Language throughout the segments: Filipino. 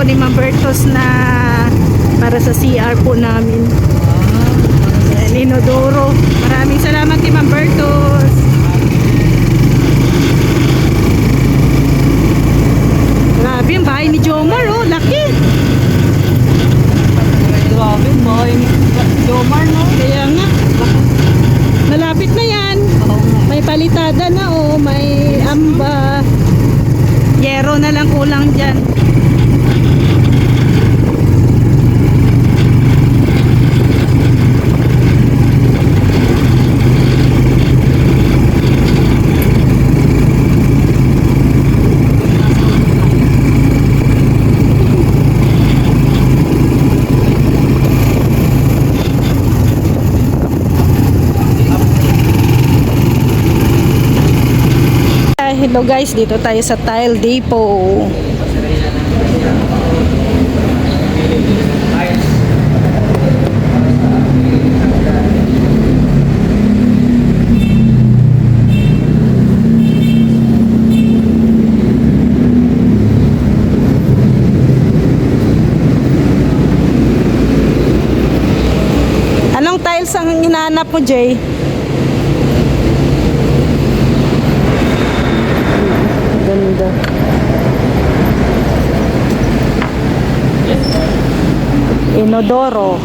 ni Ma'am Bertos na para sa CR po namin. Inodoro. Maraming salamat ni Ma'am Bertos. Grabe yung bahay ni Jomar, oh, laki. Grabe yung bahay ni Jomar, no? Kaya nga, malapit na yan. May palitada na, oh, may amba. Yero na lang kulang dyan. Hello guys, dito tayo sa Tile Depot. Anong tiles ang hinahanap mo, Jay? Ganda. Inodoro.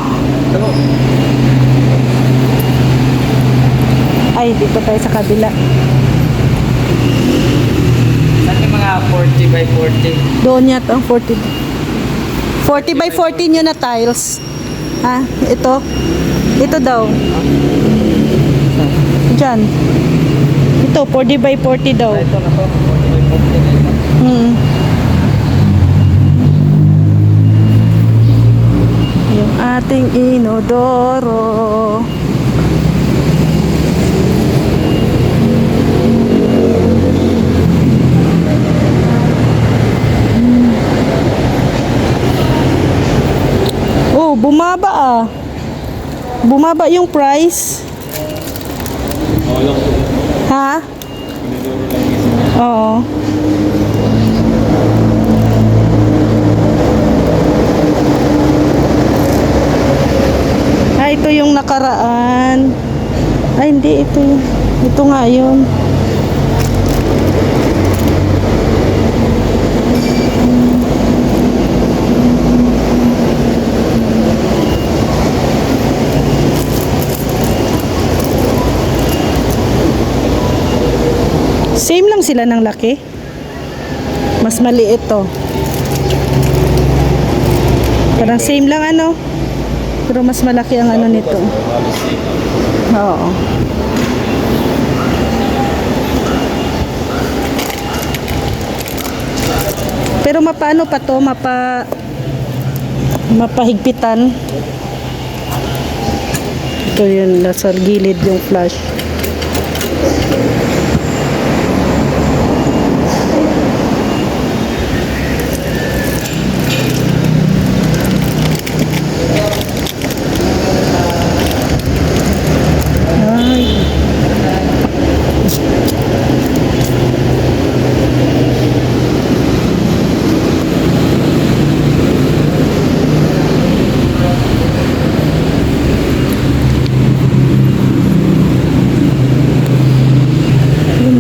Ay, dito tayo sa kabila. Saan yung mga 40 by 40? Doon yata ang 40. 40 by 40 nyo na tiles. Ha? Ito. Ito daw. Diyan. Ito, 40 by 40 daw. Ito na to, 40 by 40. Yung ating inodoro. Oh, bumaba ah. Bumaba yung price. Ha? Oo. Ah, ito yung nakaraan. Ay, hindi. Ito nga yun. Same lang sila ng laki. Mas maliit to. Parang same lang ano. Pero mas malaki ang ano nito. Oo. Pero mapano pa to? Mapahigpitan. Ito yun, nasa gilid yung flash.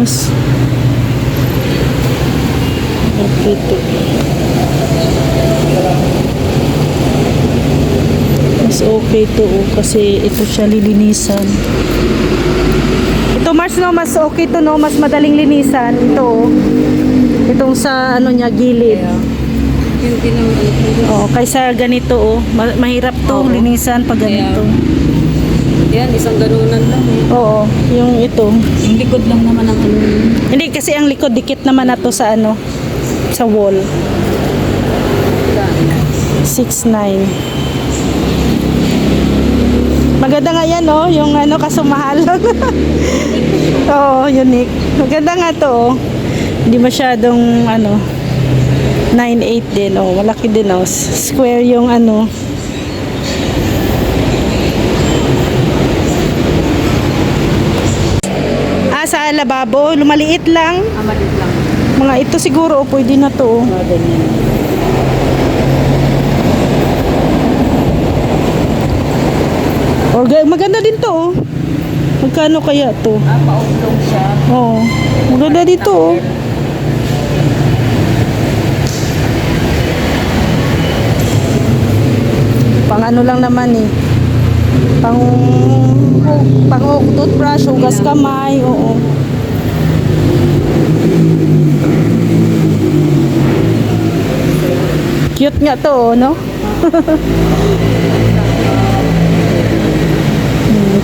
Mas okay to. Mas okay to kasi ito siya lilinisan. Ito Mars no, mas okay to no, mas madaling linisan ito. Itong sa ano niya gilid. Oh, kaysa ganito oh, mahirap to linisan pag ganito. Yan, isang ganunan lang eh. Oo, yung ito. Yung likod lang naman ang ano. Hindi kasi ang likod dikit naman na to sa ano, sa wall. 6'9". Maganda nga yan oh, yung ano kasumahal. Oo, unique. Maganda nga to oh. Hindi masyadong ano 9'8" din oh, malaki din oh. Square yung ano. Sa lababo, lumaliit lang. Maliit lang. Mga ito siguro, pwede na to. Ganyan. Oh, maganda din to oh. Magkano kaya to? Pauplong siya. Oo. Maganda dito oh. Pang ano lang naman eh. Pang toothbrush, hugas kamay, oo. Cute nga to, oh, no?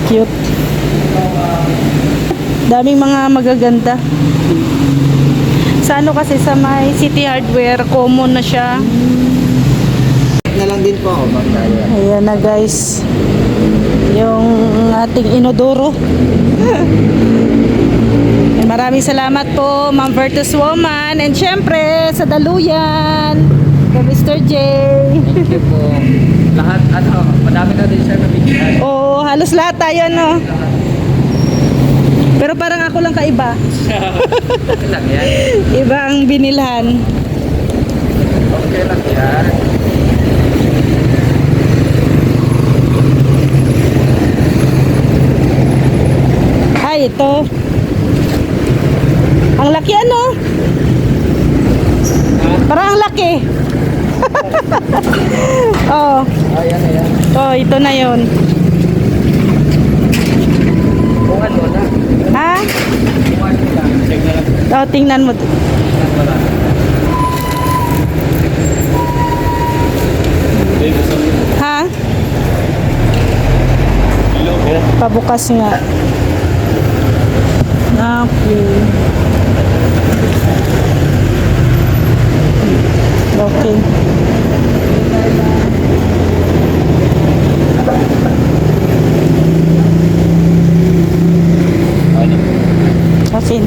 Cute. Daming mga magaganda. Sa ano kasi sa may City Hardware, common na siya. Na lang din po ako, ma'am tayo. Ayan na guys. Yung ating inodoro. Maraming salamat po, Ma'am Virtus Woman. And syempre, sa daluyan, kay Mr. J. Thank you po. Lahat, madami na din siya nabigyan. Oo, halos lahat tayo, no? Pero parang ako lang kaiba. Okay lang yan. Iba ang binilhan. Okay lang yan. Ay, ito. Ang laki ano? Parang ang laki. Oh. Ayan, ayan. Oh, ito na 'yon. Kung ano na. Ha? Kung ano lang. Check na lang. Oh, tingnan mo. Wala. Ha? Pabukas nga. Okay. Okay. Asin.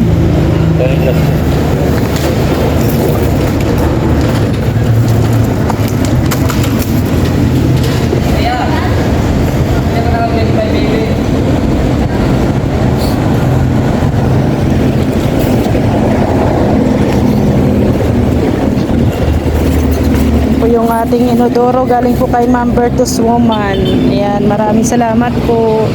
Po yung ating inodoro galing po kay Ma'am Virtus Woman. Ayan, maraming salamat po.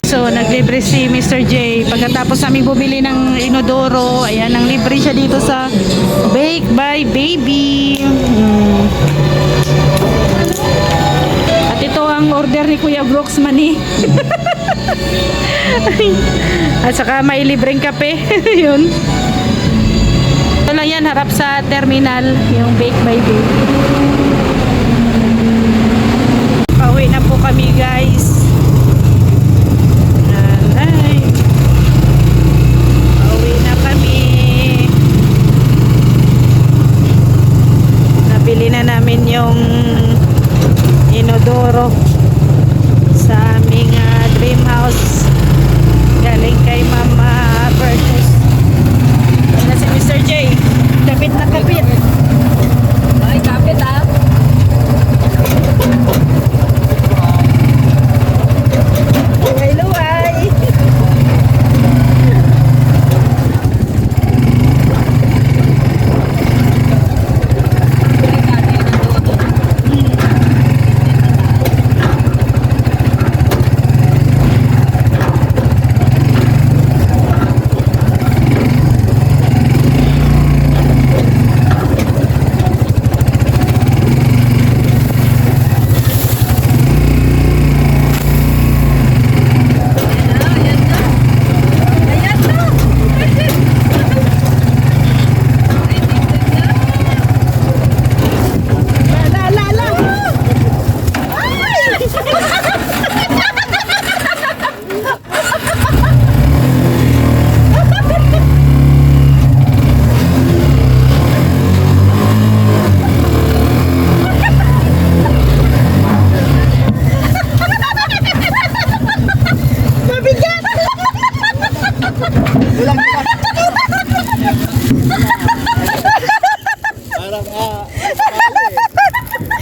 So, naglibre si Mr. J. Pagkatapos namin bumili ng inodoro, ayan, ang libre siya dito sa Bake by Baby. At ito ang order ni Kuya Brooks Mani. At saka may libreng kape. Yun. Ito lang yan, harap sa terminal, yung Bake by Baby. Pauwi na po kami guys. Pauwi na kami. Nabili na namin yung inodoro sa aming dream house galing kay Mama Virtus. Na si Mr. J, kapit na kapit. Ay, kapit ah. Luway-luway.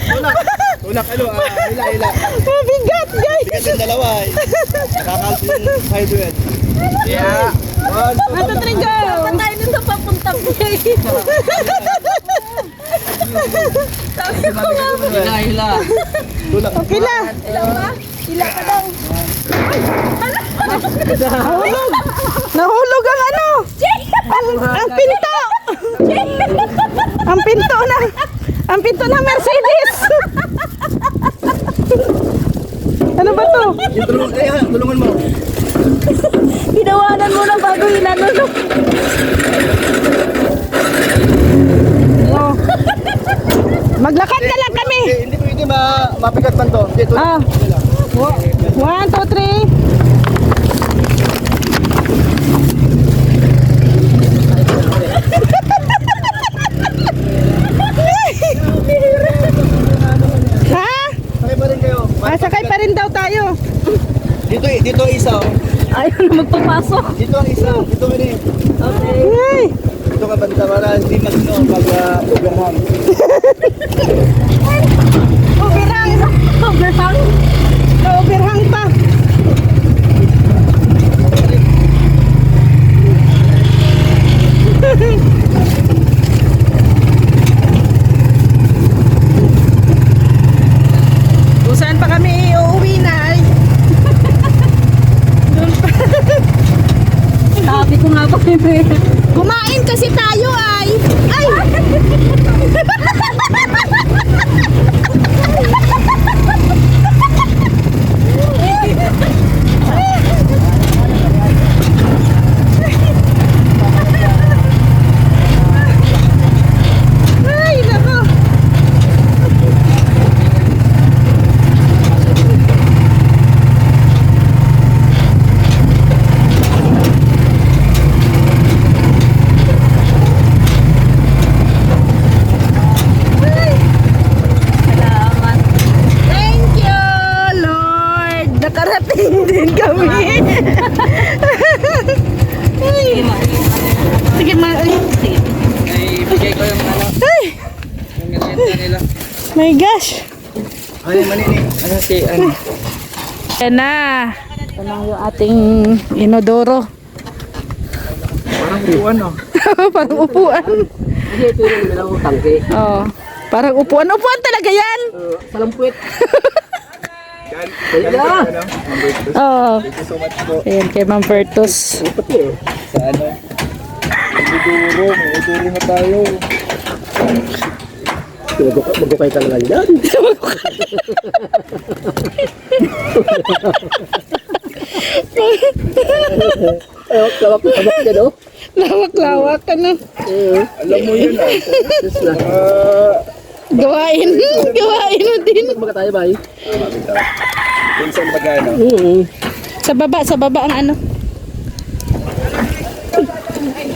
tulak. Tulak, hila. Mabigat, guys. Bigat yung dalawa eh. Nakakalto yung side yan. Yeah. One, two, One, two, three, go. Patay na sa papuntang buhay. Hila. tulak. Okay na. Ilan ka daw? Nahulog. Nahulog ang ano. Ang pinto. Ang pinto ng Mercedes. Ano ba to? Tulungan mo. Pinawanan mo na bago hinanulog. Oh. Maglakad na lang kami. Hindi pwede mapigat man to. Hindi, tulak. Ah. 1, 2, 3. Ha? Sakay pa rin kayo. Sakay pa rin daw tayo. Dito isa oh. Ayaw na magpapasok. Dito ang isa. Dito ka rin. Okay. Ay. Dito ka banda para hindi magino pag overhang. Overhang. Overhang. Overhang pa. Kung saan pa kami uuwi na ay Sabi ko nga ba kumain kasi tayo ay. Ay! Ay, nako. Salamat. Thank you, Lord. Nakarating din kami. Ay. Sige, sige. Ay, bigay ko yung ano, Ay, yung merienda nila. my gosh. Ano manini? Ano si, ano? Yan na. Ito na yung ating inodoro. Parang uwan, no? Parang upuan. Hindi, ito yung dalawang tangke. Oh, parang upuan. Upuan talaga yan. Salampuit. Oh. Thank you so much po. Ayan kay Ma'am Bertus. Sa ano? Magduduro na tayo. Magukay ka lang yan. Kawak ka, no? Lawak-lawak ka na. Alam mo yun Gawain. Gawain mo din. Baga tayo, bay. Yung saan bagay no? Sa baba ang ano.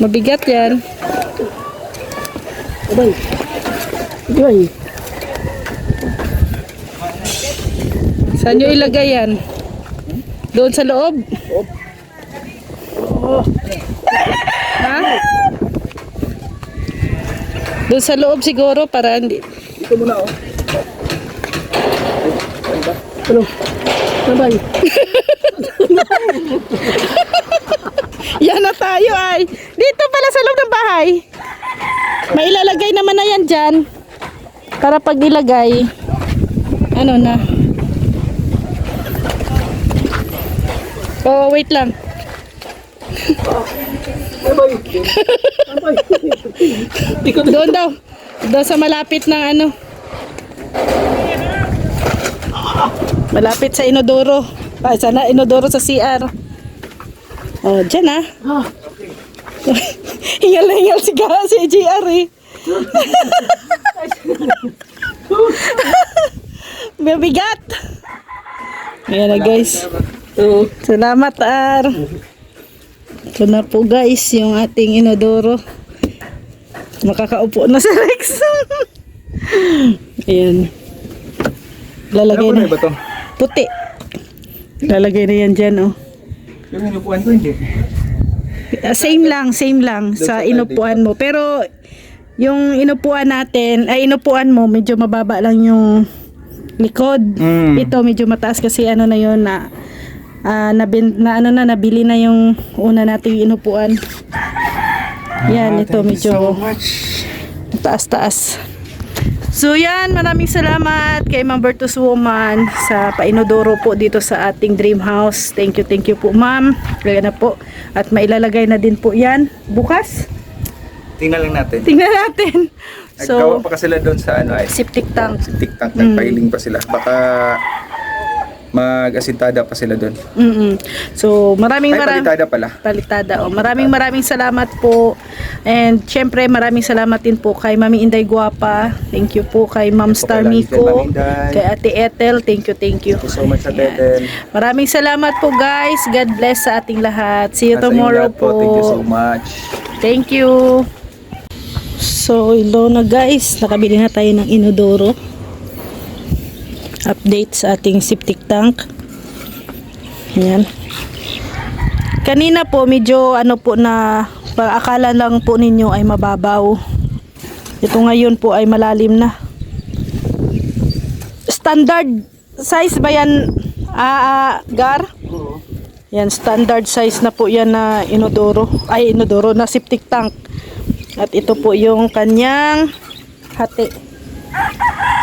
Mabigat yan. Abay. Abay. Saan nyo ilagay yan? Doon sa loob? Ha? Doon sa loob siguro para hindi. Dito muna oh. Ano? Abay. Yan na tayo ay. Dito pala sa loob ng bahay. May ilalagay naman na yan dyan. Para pag ilagay, ano na. Oh, wait lang. Abay. Abay. Doon daw. Doon sa malapit ng ano. Malapit sa inodoro. Ay, sana inodoro sa CR. Oh, dyan ah. Hingal na hingal si JR eh. Mabigat. Ayan na guys. Salamat Ar. Ito na po guys yung ating inodoro. Makakaupo na si Rex. Ayan. Lalagay Ano na. ba to? Puti. Lalagay na yan dyan oh. Yung inupuan ko hindi. Same lang sa inupuan mo. Pero yung inupuan natin, ay inupuan mo, medyo mababa lang yung likod. Ito medyo mataas kasi ano na yun na nabili na yung una nating inupuan. Yan, ito medyo taas-taas. So yan, maraming salamat kay Ma'am Bertus Woman sa painodoro po dito sa ating dream house. Thank you po ma'am. Kaya na po. At mailalagay na din po yan bukas. Tingnan lang natin. Tingnan natin. Naggawa pa kasi sila doon sa ano ay Septic tank. septic tank, nagpailing pa sila. Baka mag-asintada pa sila doon. So maraming Palitada pala. Palitada. Maraming salamat po. And syempre maraming salamat din po kay Mami Inday Guapa. Thank you po kay Ma'am Star Kay Miko. Mami Inday. Kay Ate Ethel. Thank you. Thank you so much sa Ayan. Bethel. Maraming salamat po guys. God bless sa ating lahat. See you At sa inyong tomorrow lahat po. Thank you so much. Thank you. So, ilo na guys. Nakabili na tayo ng inodoro. Update sa ating septic tank. Ayan. Kanina po, medyo ano po na, akala lang po ninyo ay mababaw. Ito ngayon po ay malalim na. Standard size ba yan, Gar? Yan, standard size na po yan na inodoro. Ay, inodoro na septic tank. At ito po yung kanyang hati.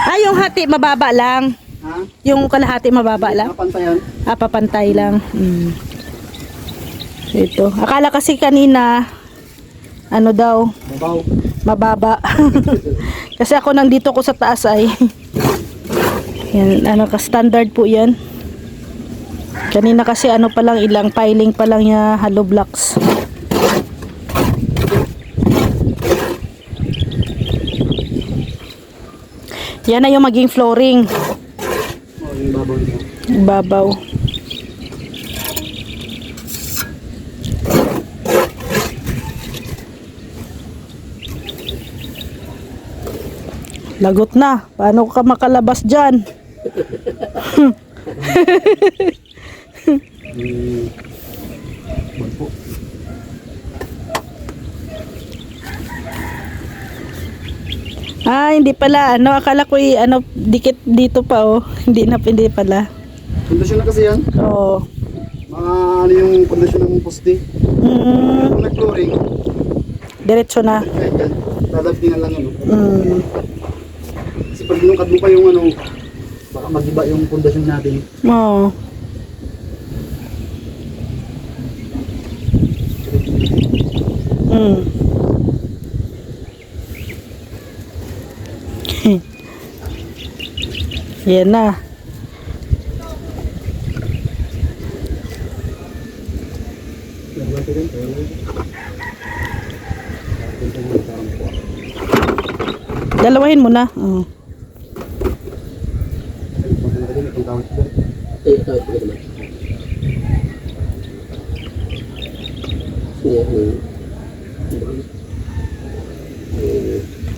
Ay, yung hati mababa lang. Ha? Yung kalahati mababa lang. Napantayan? Papantay lang. Ito. Akala kasi kanina, ano daw, Babaw. mababa. Kasi ako nandito ko sa taas ay. Yan, ano ka standard po yan. Kanina kasi ano pa lang, ilang piling pa lang niya hollow blocks. Yan na yung maging flooring. Oh, yung babaw niya. Babaw. Lagot na. Paano ka makalabas dyan? Ah, hindi pala. Ano, akala ko ano, dikit dito pa oh. Hindi pala. Pundasyon na kasi yan. Oo. Mga ano yung pundasyon ng poste. Kung nag-flooring, Diretso na. kahit yan, lalabdingan lang ano. Kasi pag dinungkad mo pa yung ano, baka mag-iba yung pundasyon natin. Oo. Yan na. Dalawahin mo na. Oo.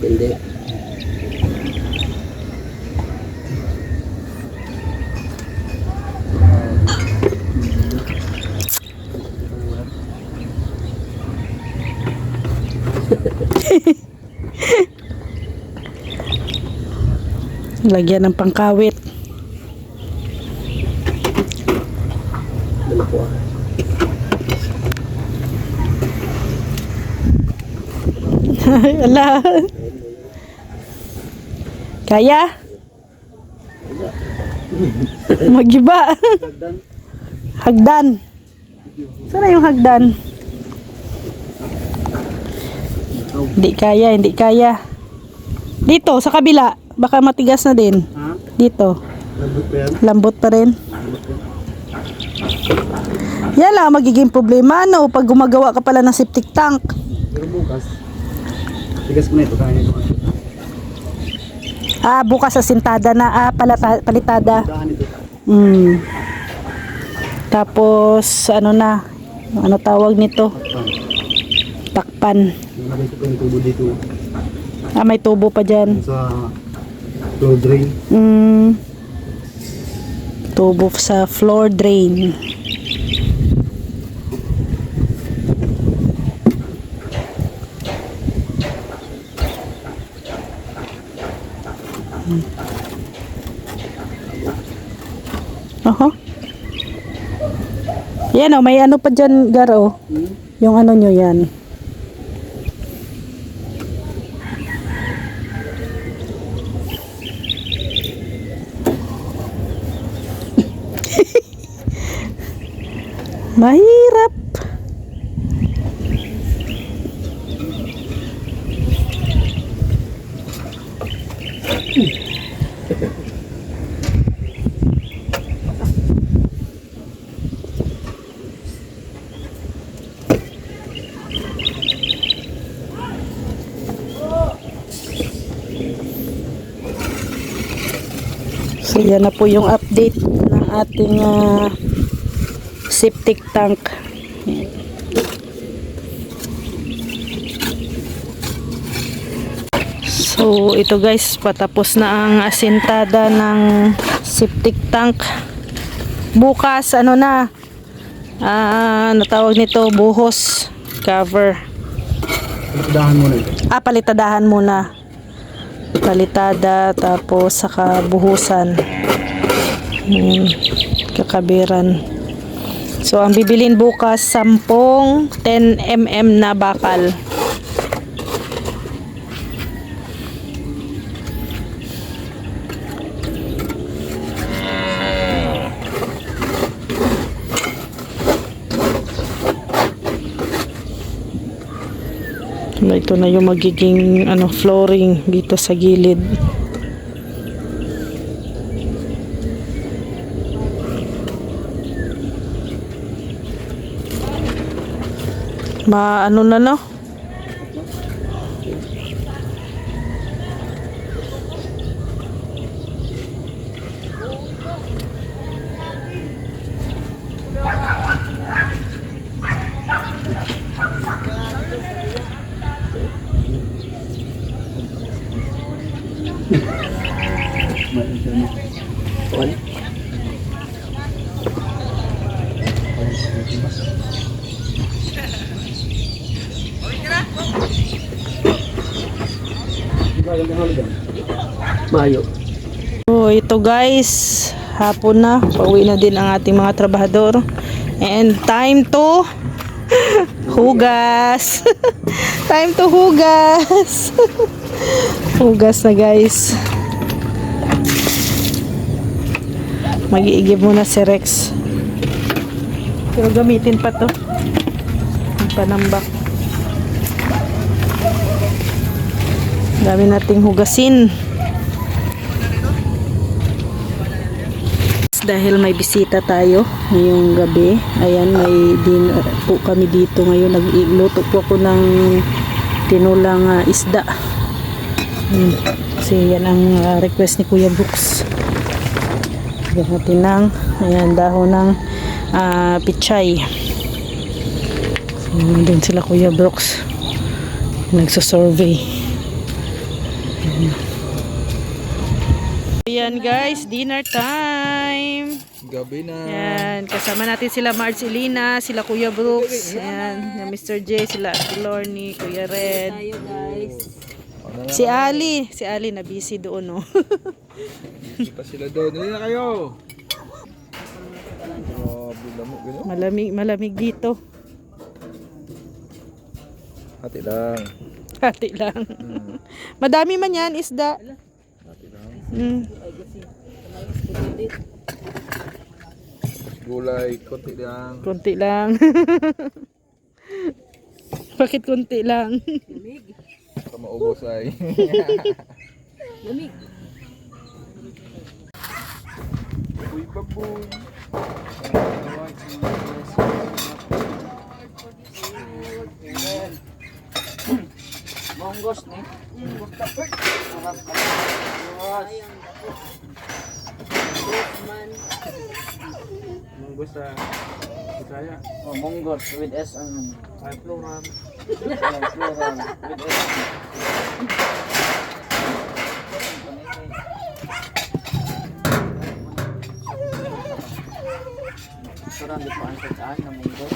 Hindi. Lagyan ng pangkawit. Ala. Kaya? Magiba. Hagdan. Saan na yung hagdan? Hindi kaya. Dito, sa kabila. Baka matigas na din. Ha? Dito. Lambot ba yan? Lambot pa rin. Yan lang magiging problema no pag gumagawa ka pala ng septic tank. Pero bukas, tigas ko na ito. Kaya ito. Bukas sa sintada na palitada. Dahan ito. Tapos ano na? Ano tawag nito? Takpan. Nalagay ko pa yung tubo dito May tubo pa diyan. sa floor drain. Tubo sa floor drain. Oho. Yan o, may ano pa dyan, Garo. Yung ano nyo yan. Mahirap. So yan na po yung update ng ating septic tank. So ito guys, patapos na ang asintada ng septic tank. Bukas ano na, natawag nito buhos cover. Pagdahan mo na ito. Palitadahan muna. Palitada, tapos saka buhusan. Kakabiran. So ang bibilin bukas 10 10 na bakal. Ito na yung magiging flooring dito sa gilid. Ano na no? Mayo. So ito guys, hapon na, pauwi na din ang ating mga trabahador. And time to hugas. Time to hugas. Hugas na guys. Mag-iigib muna si Rex. Pero gamitin pa to. Ang panambak. Dami nating hugasin. Dahil may bisita tayo ngayong gabi. Ayan, may dinner po kami dito ngayon. Nagluto po ako ng tinulang isda. Kasi yan ang request ni Kuya Brooks. Lagyan natin ng dahon ng pichay. So, doon sila Kuya Brooks nagsusurvey. Ayan guys, dinner time. Gabi na. Ayan, kasama natin sila Marcelina, sila Kuya Brooks, ayan, yung Mr. J, sila Ate Lorne, Kuya Red. Tayo guys. Si Ali na busy doon, no. Hindi pa sila doon. Hindi na kayo. Grabe, lamok gano'n. Malamig dito. Hati lang. Hati lang. Madami man yan, isda. Hati lang. Gulay, konti lang. Konti lang. Bakit konti lang? Baka maubos ay. Lamig. Uy, baboy. Monggos ni. Monggos sa Bisaya. Oh, monggos with S ang Ay, plural. plural with S. Sarang di pa ang saan ng monggos.